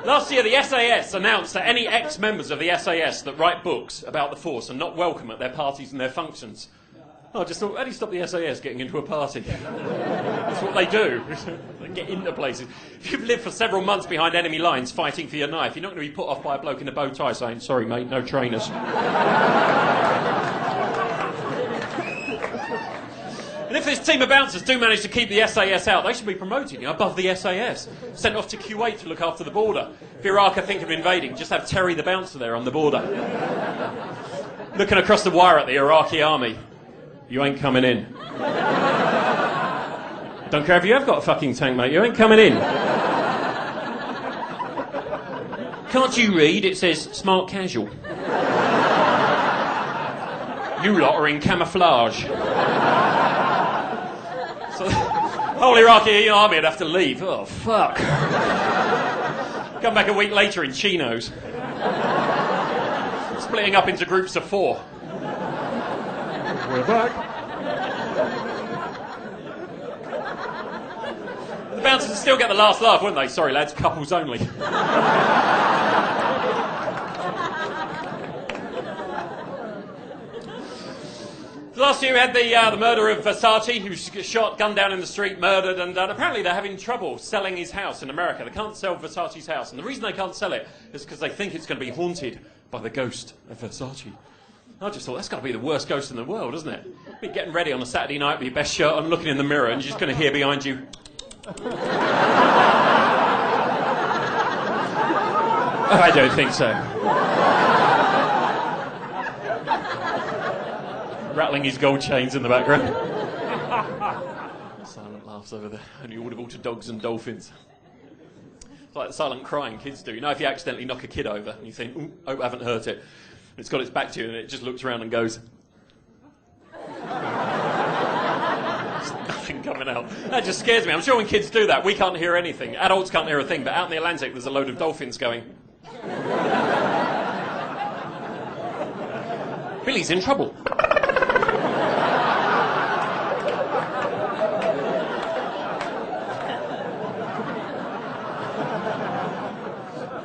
Last year, the SAS announced that any ex-members of the SAS that write books about the Force are not welcome at their parties and their functions. I just thought, how do you stop the SAS getting into a party? That's what they do. They get into places. If you've lived for several months behind enemy lines fighting for your knife, you're not going to be put off by a bloke in a bow tie saying, sorry, mate, no trainers. And if this team of bouncers do manage to keep the SAS out, they should be promoted, above the SAS. Sent off to Kuwait to look after the border. If Iraq are thinking of invading, just have Terry the bouncer there on the border. Looking across the wire at the Iraqi army. You ain't coming in. Don't care if you have got a fucking tank, mate. You ain't coming in. Can't you read? It says smart casual. You lot are in camouflage. So the whole Iraqi army would have to leave. Oh, fuck. Come back a week later in chinos. Splitting up into groups of 4. We're back. The bouncers would still get the last laugh, wouldn't they? Sorry, lads, couples only. Last year we had the murder of Versace, who was shot, gunned down in the street, murdered, and apparently they're having trouble selling his house in America. They can't sell Versace's house, and the reason they can't sell it is because they think it's going to be haunted by the ghost of Versace. I just thought, that's got to be the worst ghost in the world, isn't it? Be getting ready on a Saturday night with your best shirt on, looking in the mirror, and you're just going to hear behind you... I don't think so. Rattling his gold chains in the background. Silent laughs over there, only audible to dogs and dolphins. It's like the silent crying kids do. You know, if you accidentally knock a kid over, and you think, ooh, hope I haven't hurt it. It's got its back to you and it just looks around and goes... There's nothing coming out. That just scares me. I'm sure when kids do that, we can't hear anything. Adults can't hear a thing, but out in the Atlantic there's a load of dolphins going... Billy's in trouble.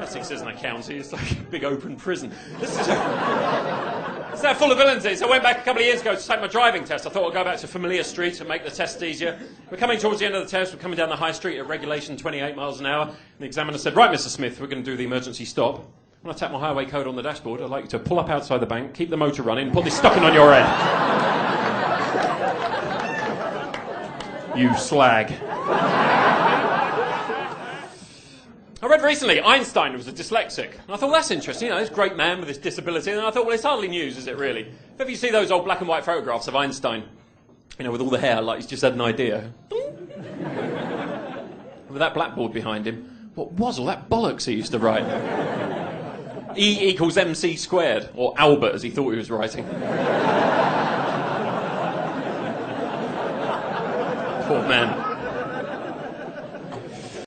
Essex isn't a county, it's like a big open prison. It's that full of villains. So I went back a couple of years ago to take my driving test. I thought I'd go back to familiar street and make the test easier. We're coming towards the end of the test. We're coming down the high street at regulation 28 miles an hour. And the examiner said, right, Mr. Smith, we're going to do the emergency stop. When I tap my highway code on the dashboard, I'd like you to pull up outside the bank, keep the motor running, put this stocking on your head. You slag. I read recently Einstein was a dyslexic. And I thought, well, that's interesting. You know, this great man with this disability. And I thought, well, it's hardly news, is it really? If you see those old black and white photographs of Einstein, you know, with all the hair, like he's just had an idea. With that blackboard behind him, what was all that bollocks he used to write? E equals MC squared, or Albert, as he thought he was writing. Poor man.